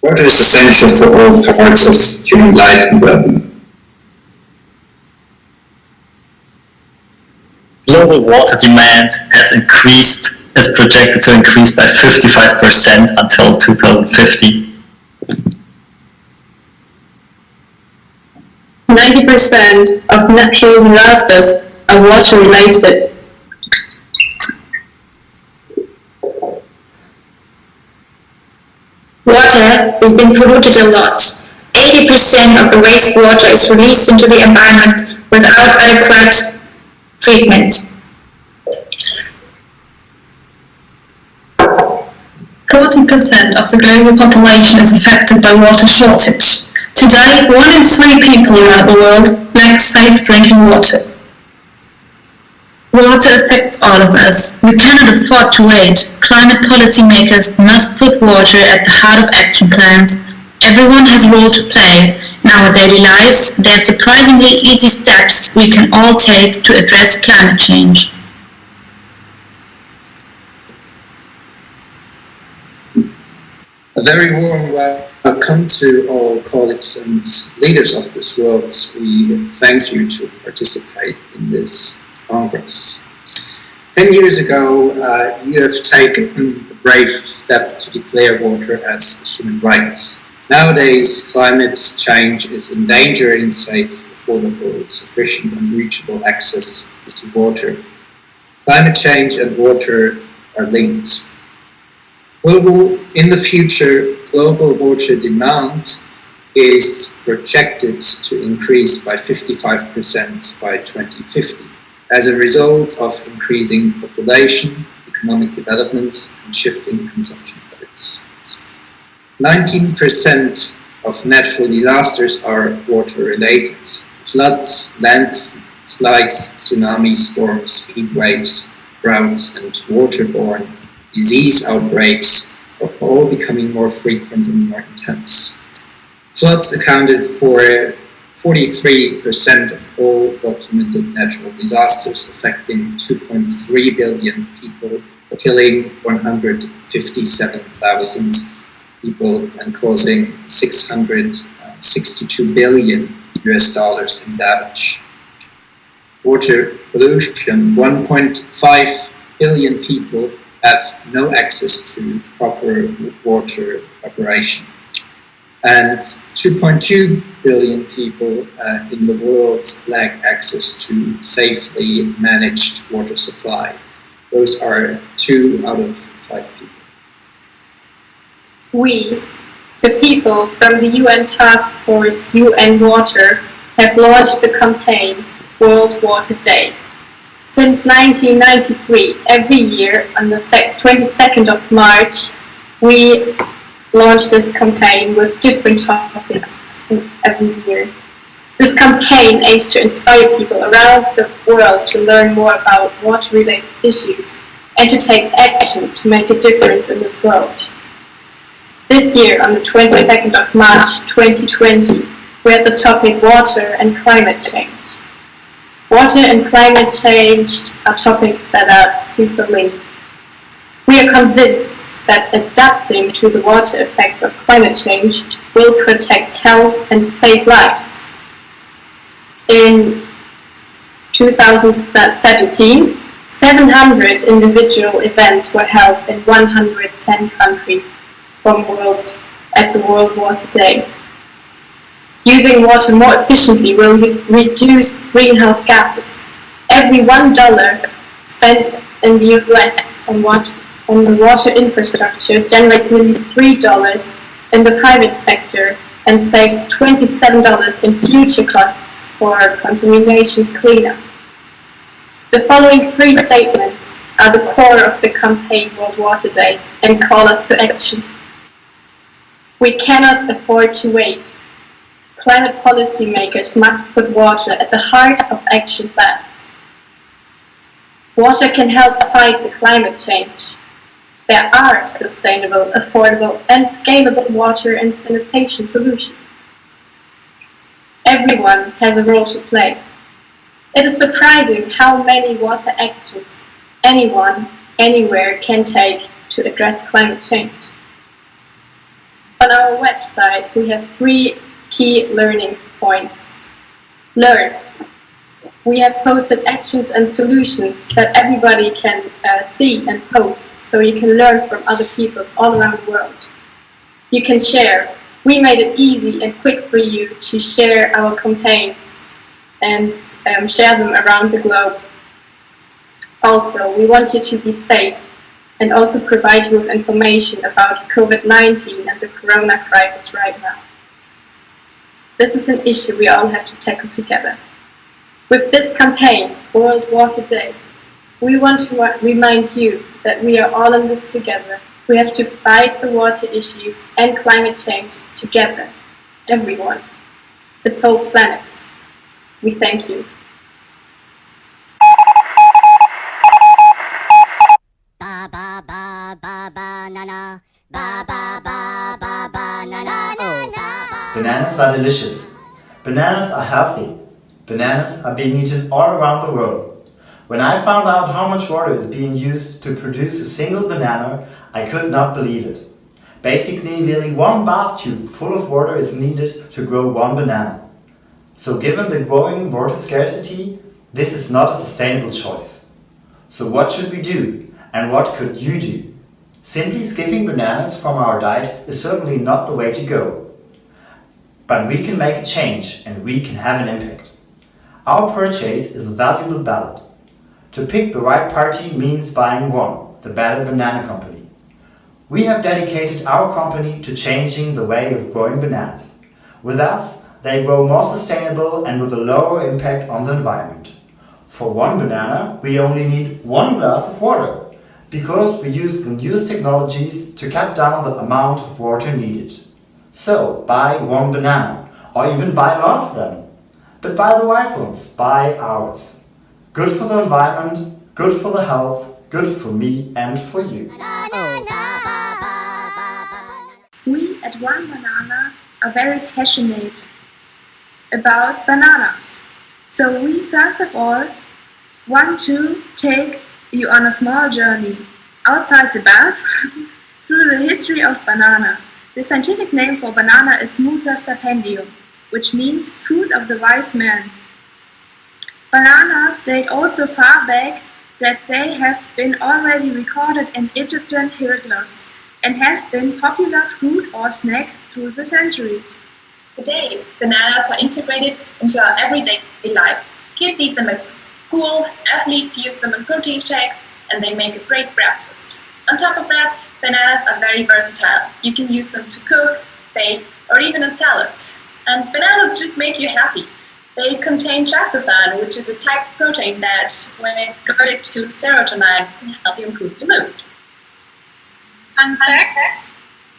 Water is essential for all parts of human life and well-being. Global water demand is projected to increase by 55% until 2050. 90% of natural disasters are water-related. Water is being polluted a lot. 80% of the wastewater is released into the environment without adequate treatment. 40% of the global population is affected by water shortage. Today, 1 in 3 people around the world lack safe drinking water. Water affects all of us. We cannot afford to wait. Climate policymakers must put water at the heart of action plans. Everyone has a role to play. In our daily lives, there are surprisingly easy steps we can all take to address climate change. A very warm welcome to all colleagues and leaders of this world. We thank you to participate in this Congress. 10 years ago, you have taken a brave step to declare water as a human right. Nowadays, climate change is endangering safe, affordable, sufficient and reachable access to water. Climate change and water are linked. In the future, global water demand is projected to increase by 55% by 2050 as a result of increasing population, economic developments, and shifting consumption habits. 19% of natural disasters are water-related. Floods, landslides, tsunamis, storms, heat waves, droughts, and waterborne disease outbreaks are all becoming more frequent and more intense. Floods accounted for 43% of all documented natural disasters, affecting 2.3 billion people, killing 157,000 people and causing $662 billion in damage. Water pollution, 1.5 billion people have no access to proper water preparation. And 2.2 billion people in the world lack access to safely managed water supply. Those are 2 out of 5 people. We, the people from the UN Task Force UN Water, have launched the campaign World Water Day. Since 1993, every year on the 22nd of March, we launch this campaign with different topics every year. This campaign aims to inspire people around the world to learn more about water-related issues and to take action to make a difference in this world. This year, on the 22nd of March 2020, we had the topic Water and Climate Change. Water and climate change are topics that are super linked. We are convinced that adapting to the water effects of climate change will protect health and save lives. In 2017, 700 individual events were held in 110 countries at the World Water Day. Using water more efficiently will reduce greenhouse gases. Every $1 spent in the US on the water infrastructure generates nearly $3 in the private sector and saves $27 in future costs for contamination cleanup. The following 3 statements are the core of the campaign World Water Day and call us to action. We cannot afford to wait. Climate policymakers must put water at the heart of action plans. Water can help fight the climate change. There are sustainable, affordable, and scalable water and sanitation solutions. Everyone has a role to play. It is surprising how many water actions anyone, anywhere can take to address climate change. On our website, we have 3 key learning points. Learn. We have posted actions and solutions that everybody can see and post, so you can learn from other people all around the world. You can share. We made it easy and quick for you to share our campaigns and share them around the globe. Also, we want you to be safe and also provide you with information about COVID-19 and the corona crisis right now. This is an issue we all have to tackle together. With this campaign, World Water Day, we want to remind you that we are all in this together. We have to fight the water issues and climate change together, everyone, this whole planet. We thank you. Ba ba ba ba banana, ba ba ba ba banana, oh. Bananas are delicious. Bananas are healthy. Bananas are being eaten all around the world. When I found out how much water is being used to produce a single banana, I could not believe it. Basically, nearly 1 bath tube full of water is needed to grow 1 banana. So given the growing water scarcity, this is not a sustainable choice. So what should we do? And what could you do? Simply skipping bananas from our diet is certainly not the way to go. But we can make a change and we can have an impact. Our purchase is a valuable ballot. To pick the right party means buying one, the Better Banana Company. We have dedicated our company to changing the way of growing bananas. With us, they grow more sustainable and with a lower impact on the environment. For 1 banana, we only need 1 glass of water, because we use the newest technologies to cut down the amount of water needed. So, buy 1 banana, or even buy a lot of them. But buy the right ones, buy ours. Good for the environment, good for the health, good for me and for you. We at One Banana are very passionate about bananas. So we first of all want to take you on a small journey outside the bath through the history of banana. The scientific name for banana is Musa sapientium, which means fruit of the wise man. Bananas date also far back that they have been already recorded in Egyptian hieroglyphs and have been popular fruit or snack through the centuries. Today, bananas are integrated into our everyday lives. Kids eat them at school, athletes use them in protein shakes, and they make a great breakfast. On top of that, bananas are very versatile. You can use them to cook, bake, or even in salads. And bananas just make you happy. They contain tryptophan, which is a type of protein that, when converted to serotonin, can help you improve your mood. Fun fact,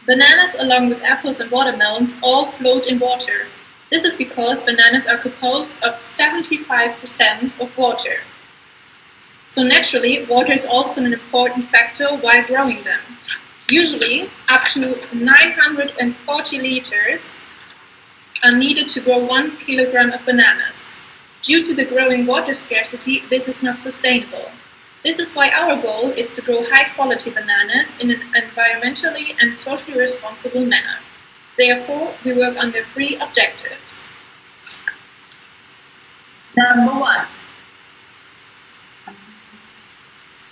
bananas along with apples and watermelons all float in water. This is because bananas are composed of 75% of water. So naturally, water is also an important factor while growing them. Usually, up to 940 liters are needed to grow 1 kilogram of bananas. Due to the growing water scarcity, this is not sustainable. This is why our goal is to grow high-quality bananas in an environmentally and socially responsible manner. Therefore, we work under 3 objectives. Number 1.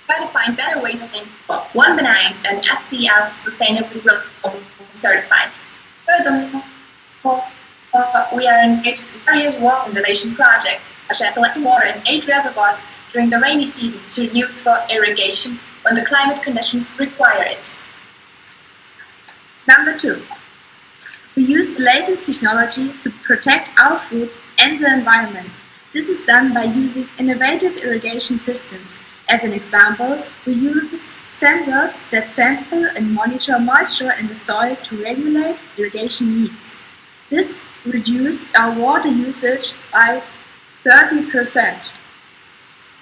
Try to find better ways of thinking. One Bananas and SCS Sustainably Grown certified. Furthermore, we are engaged in various water conservation projects, such as collecting water in 8 reservoirs during the rainy season to use for irrigation when the climate conditions require it. Number 2. We use the latest technology to protect our fruits and the environment. This is done by using innovative irrigation systems. As an example, we use sensors that sample and monitor moisture in the soil to regulate irrigation needs. This reduced our water usage by 30%.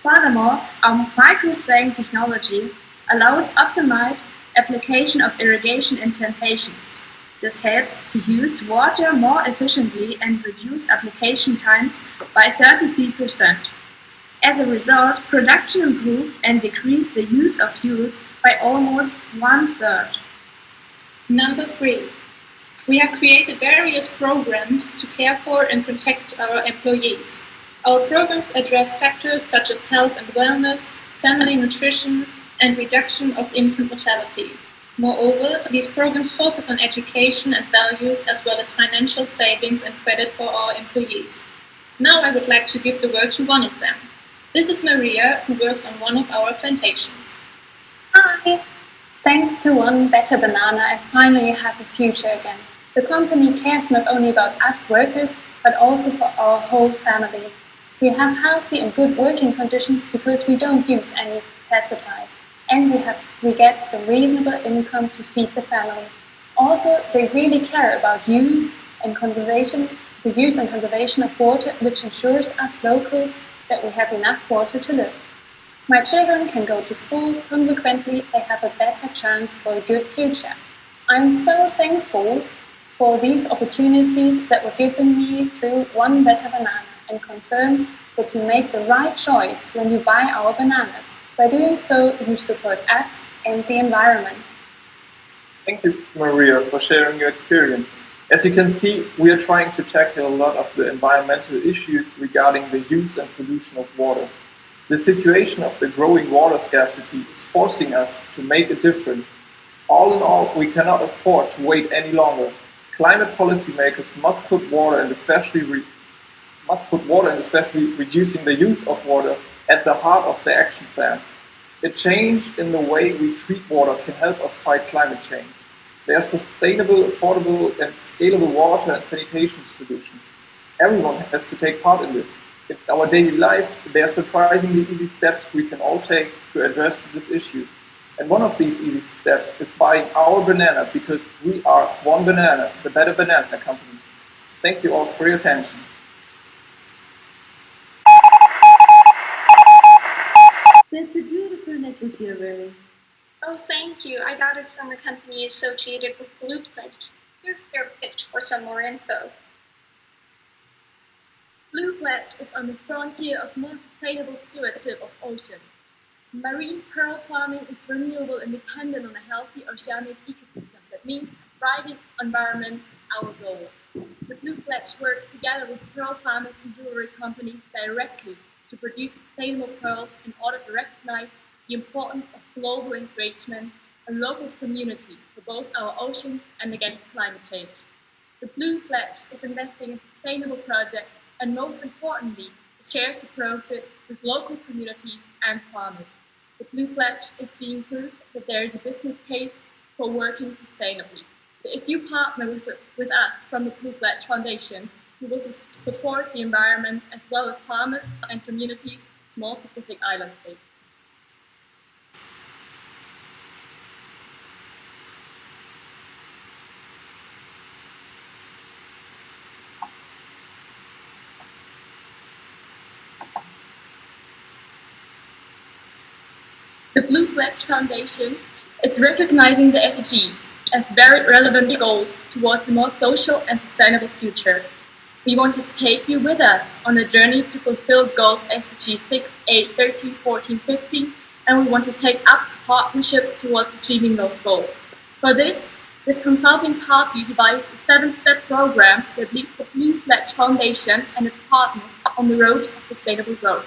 Furthermore, our microspraying technology allows optimized application of irrigation in plantations. This helps to use water more efficiently and reduce application times by 33%. As a result, production improved and decreased the use of fuels by almost 1/3. Number 3. We have created various programs to care for and protect our employees. Our programs address factors such as health and wellness, family nutrition, and reduction of infant mortality. Moreover, these programs focus on education and values as well as financial savings and credit for our employees. Now I would like to give the word to one of them. This is Maria, who works on one of our plantations. Hi! Thanks to One Better Banana, I finally have a future again. The company cares not only about us workers, but also for our whole family. We have healthy and good working conditions because we don't use any pesticides, and we get a reasonable income to feed the family. Also, they really care about the use and conservation of water, which ensures us locals that we have enough water to live. My children can go to school, consequently they have a better chance for a good future. I'm so thankful for these opportunities that were given me through One Better Banana, and confirm that you make the right choice when you buy our bananas. By doing so, you support us and the environment. Thank you, Maria, for sharing your experience. As you can see, we are trying to tackle a lot of the environmental issues regarding the use and pollution of water. The situation of the growing water scarcity is forcing us to make a difference. All in all, we cannot afford to wait any longer. Climate policymakers must put water and especially reducing the use of water at the heart of their action plans. A change in the way we treat water can help us fight climate change. There are sustainable, affordable, and scalable water and sanitation solutions. Everyone has to take part in this. In our daily lives, there are surprisingly easy steps we can all take to address this issue. And one of these easy steps is buying our banana, because we are One Banana, the Better Banana Company. Thank you all for your attention. That's a beautiful necklace you're wearing. Oh, thank you. I got it from a company associated with Blue Pledge. Here's their pitch for some more info. Blue Pledge is on the frontier of more sustainable stewardship of ocean. Marine pearl farming is renewable and dependent on a healthy oceanic ecosystem. That means a thriving environment, our goal. The Blue Pledge works together with pearl farmers and jewelry companies directly to produce sustainable pearls in order to recognize the importance of global engagement and local communities for both our oceans and against climate change. The Blue Pledge is investing in sustainable projects and, most importantly, shares the profit with local communities and farmers. The Blue Pledge is being proof that there is a business case for working sustainably. So if you partner with us from the Blue Pledge Foundation, you will support the environment as well as farmers and communities of small Pacific island states. The Blue Pledge Foundation is recognizing the SDGs as very relevant goals towards a more social and sustainable future. We wanted to take you with us on a journey to fulfill goals SDG 6, 8, 13, 14, 15, and we want to take up a partnership towards achieving those goals. For this consulting party devised a 7-step program that leads the Blue Pledge Foundation and its partners on the road of sustainable growth.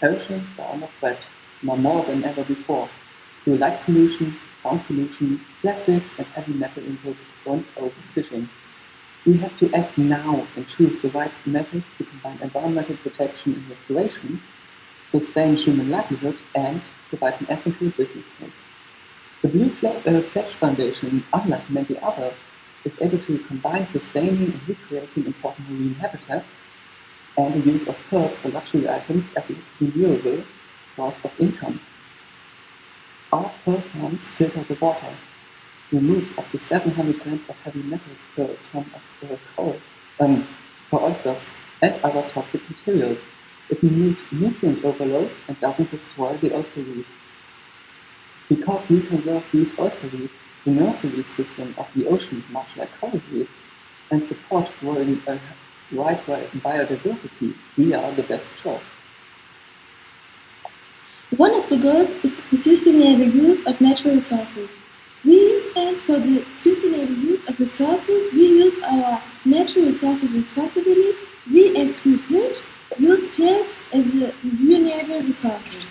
Oceans are under threat, now more than ever before, through light pollution, sound pollution, plastics and heavy metal input, and overfishing. We have to act now and choose the right methods to combine environmental protection and restoration, sustain human livelihood, and provide an ethical business case. The Blue Pledge Foundation, unlike many others, is able to combine sustaining and recreating important marine habitats and the use of pearls for luxury items as a renewable source of income. Our pearl farms filter the water, removes up to 700 grams of heavy metals per ton of coal, per oysters, and other toxic materials. It removes nutrient overload and doesn't destroy the oyster reef. Because we conserve these oyster reefs, the nursery system of the ocean, much like coral reefs, and support growing wide biodiversity, we are the best choice. One of the goals is the sustainable use of natural resources. We stand for the sustainable use of resources. We use our natural resources responsibly. We, as we did, use pills as a renewable resource.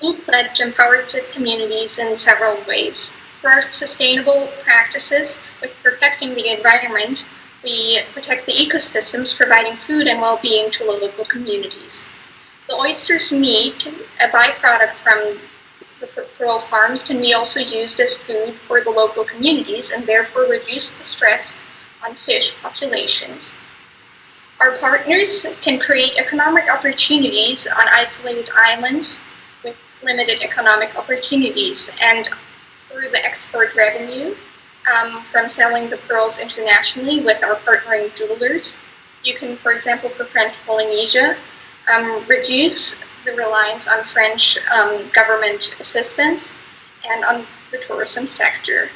Blue Pledge empowers its communities in several ways. For our sustainable practices with protecting the environment, we protect the ecosystems, providing food and well-being to local communities. The oysters' meat, a byproduct from the pearl farms, can be also used as food for the local communities and therefore reduce the stress on fish populations. Our partners can create economic opportunities on isolated islands with limited economic opportunities, and through the export revenue from selling the pearls internationally with our partnering jewelers, you can, for example, for French Polynesia, reduce the reliance on French government assistance and on the tourism sector.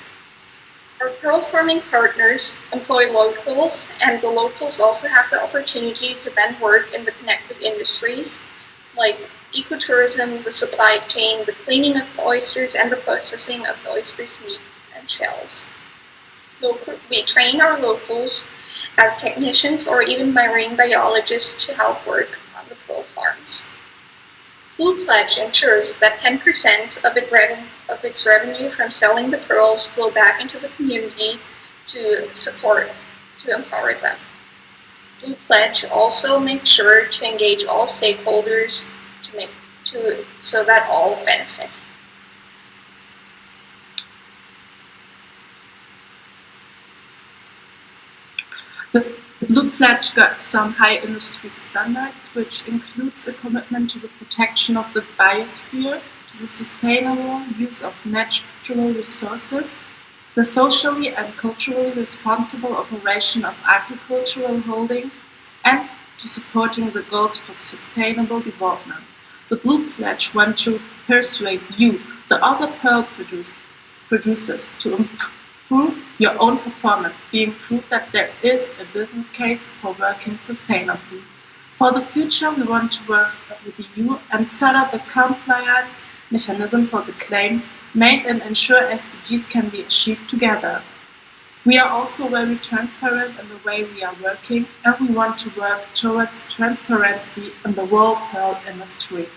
Our pearl farming partners employ locals, and the locals also have the opportunity to then work in the connected industries like ecotourism, the supply chain, the cleaning of the oysters, and the processing of the oysters' meats and shells. We train our locals as technicians or even marine biologists to help work on the pearl farms. Blue Pledge ensures that 10% of its revenue from selling the pearls flow back into the community to empower them. Blue Pledge also makes sure to engage all stakeholders so that all benefit. The Blue Pledge got some high industry standards, which includes a commitment to the protection of the biosphere, to the sustainable use of natural resources, the socially and culturally responsible operation of agricultural holdings, and to supporting the goals for sustainable development. The Blue Pledge wants to persuade you, the other pearl producers, to improve your own performance, being proof that there is a business case for working sustainably. For the future, we want to work with you and set up a compliance mechanism for the claims made and ensure SDGs can be achieved together. We are also very transparent in the way we are working, and we want to work towards transparency in the world pearl industry.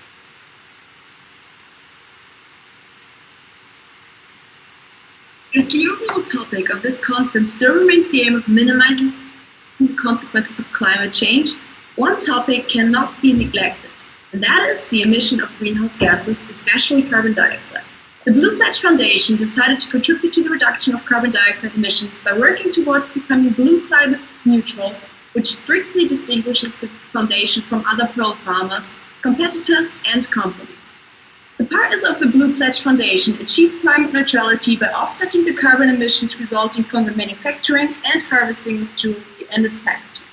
As the overall topic of this conference still remains the aim of minimizing the consequences of climate change, one topic cannot be neglected, and that is the emission of greenhouse gases, especially carbon dioxide. The Blue Pledge Foundation decided to contribute to the reduction of carbon dioxide emissions by working towards becoming blue climate neutral, which strictly distinguishes the foundation from other pearl farmers, competitors, and companies. The partners of the Blue Pledge Foundation achieve climate neutrality by offsetting the carbon emissions resulting from the manufacturing and harvesting of jewelry and its packaging.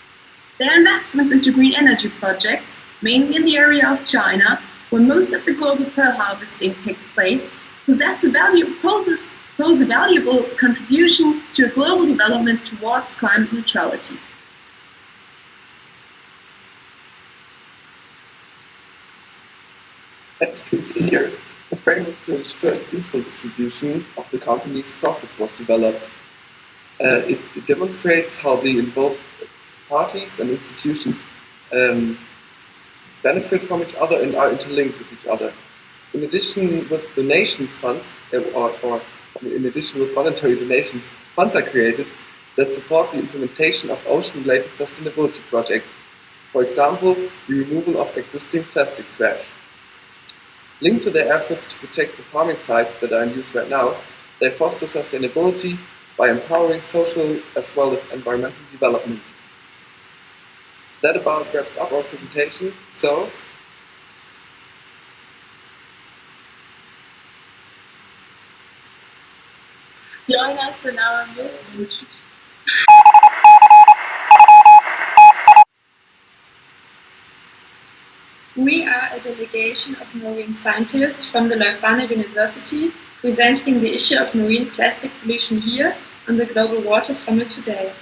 Their investments into green energy projects, mainly in the area of China, where most of the global pearl harvesting takes place, pose a valuable contribution to a global development towards climate neutrality. As you can see here, a framework to ensure a useful distribution of the company's profits was developed. It demonstrates how the involved parties and institutions benefit from each other and are interlinked with each other. In addition with donations funds, or in addition with voluntary donations, funds are created that support the implementation of ocean-related sustainability projects. For example, the removal of existing plastic trash. Linked to their efforts to protect the farming sites that are in use right now, they foster sustainability by empowering social as well as environmental development. That about wraps up our presentation. So, join us in our news. We are a delegation of marine scientists from the Leuphana University presenting the issue of marine plastic pollution here on the Global Water Summit today.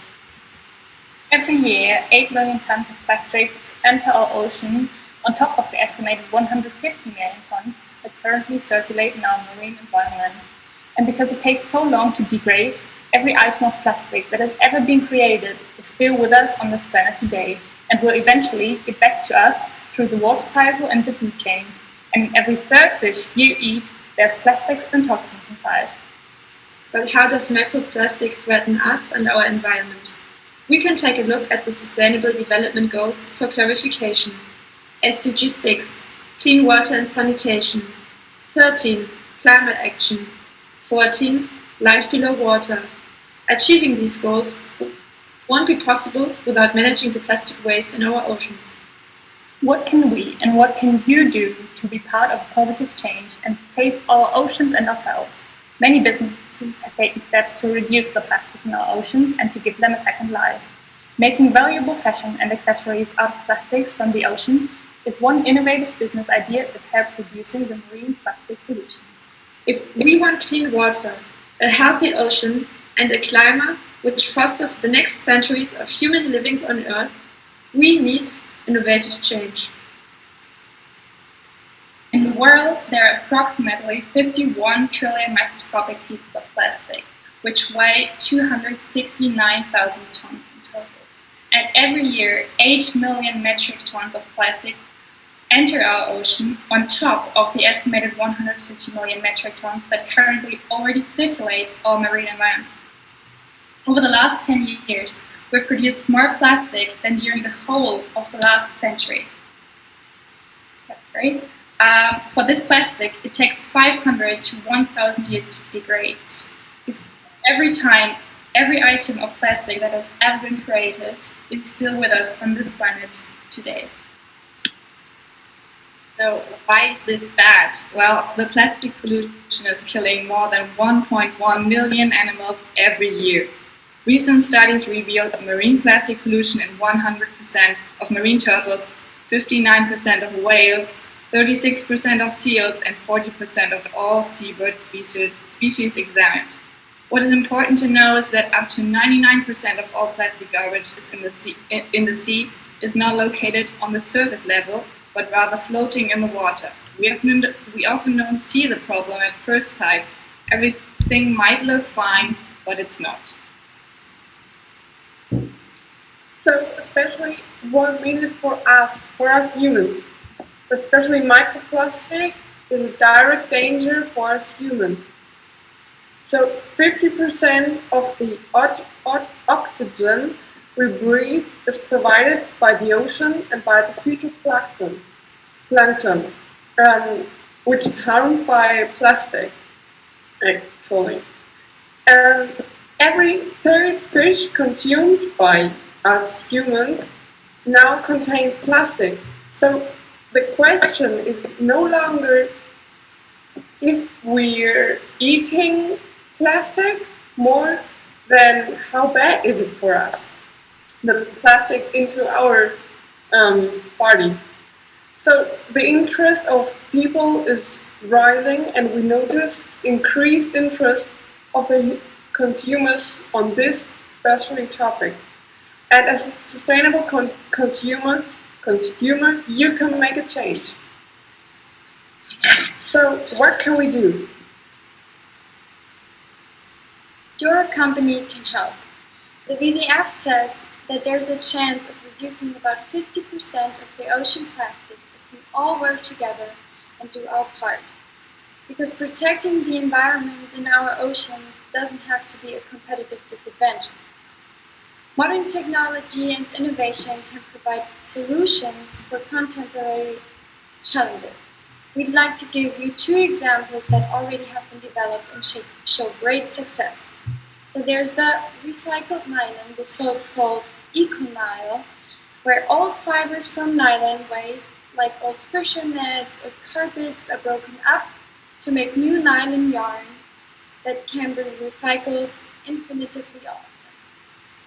Every year, 8 million tons of plastics enter our ocean on top of the estimated 150 million tons that currently circulate in our marine environment. And because it takes so long to degrade, every item of plastic that has ever been created is still with us on this planet today and will eventually get back to us through the water cycle and the food chains. And in every third fish you eat, there's plastics and toxins inside. But how does microplastic threaten us and our environment? We can take a look at the Sustainable Development Goals for clarification. SDG 6, Clean Water and Sanitation. 13, Climate Action. 14, Life Below Water. Achieving these goals won't be possible without managing the plastic waste in our oceans. What can we and what can you do to be part of positive change and save our oceans and ourselves? Many businesses have taken steps to reduce the plastics in our oceans and to give them a second life. Making valuable fashion and accessories out of plastics from the oceans is one innovative business idea that helps reducing the marine plastic pollution. If we want clean water, a healthy ocean, and a climate which fosters the next centuries of human livings on Earth, we need innovative change. In the world, there are approximately 51 trillion microscopic pieces of plastic, which weigh 269,000 tons in total. And every year, 8 million metric tons of plastic enter our ocean on top of the estimated 150 million metric tons that currently already circulate our marine environments. Over the last 10 years, we've produced more plastic than during the whole of the last century. Right? For this plastic, it takes 500 to 1,000 years to degrade. Because every item of plastic that has ever been created is still with us on this planet today. So why is this bad? Well, the plastic pollution is killing more than 1.1 million animals every year. Recent studies revealed that marine plastic pollution in 100% of marine turtles, 59% of whales, 36% of seals, and 40% of all seabird species examined. What is important to know is that up to 99% of all plastic garbage in the sea is not located on the surface level, but rather floating in the water. We often don't see the problem at first sight. Everything might look fine, but it's not. So, especially what means it for us humans? Especially microplastic is a direct danger for us humans. So 50% of the oxygen we breathe is provided by the ocean and by the phytoplankton, which is harmed by plastic, actually. And every third fish consumed by us humans now contains plastic. So the question is no longer if we're eating plastic, more than how bad is it for us, the plastic into our body. So the interest of people is rising, and we notice increased interest of the consumers on this especially topic. And as a sustainable consumer, you can make a change. So what can we do? Your company can help. The WWF says that there's a chance of reducing about 50% of the ocean plastic if we all work together and do our part. Because protecting the environment in our oceans doesn't have to be a competitive disadvantage. Modern technology and innovation can provide solutions for contemporary challenges. We'd like to give you 2 examples that already have been developed and show great success. So there's the recycled nylon, the so-called eco-nylon, where old fibers from nylon waste, like old fishing nets or carpet, are broken up to make new nylon yarn that can be recycled infinitively often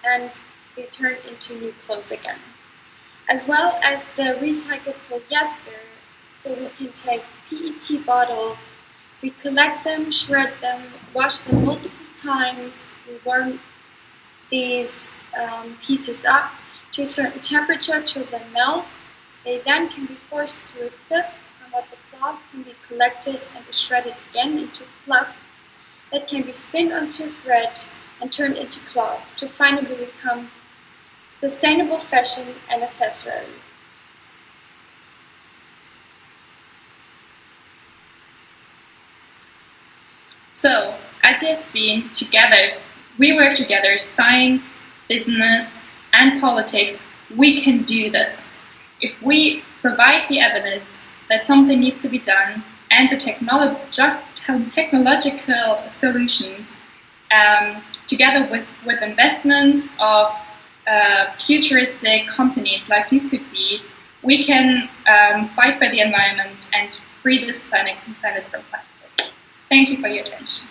and be turned into new clothes again. As well as the recycled polyester, so we can take PET bottles, we collect them, shred them, wash them multiple times, we warm these pieces up to a certain temperature till they melt. They then can be forced through a sieve, from what the cloth can be collected and is shredded again into fluff that can be spun onto thread and turned into cloth to finally become sustainable fashion and accessories. So, as you have seen, together, we work together, science, business, and politics, we can do this. If we provide the evidence that something needs to be done and the technological solutions, together with investments of futuristic companies like you could be, we can fight for the environment and free this planet from plastic. Thank you for your attention.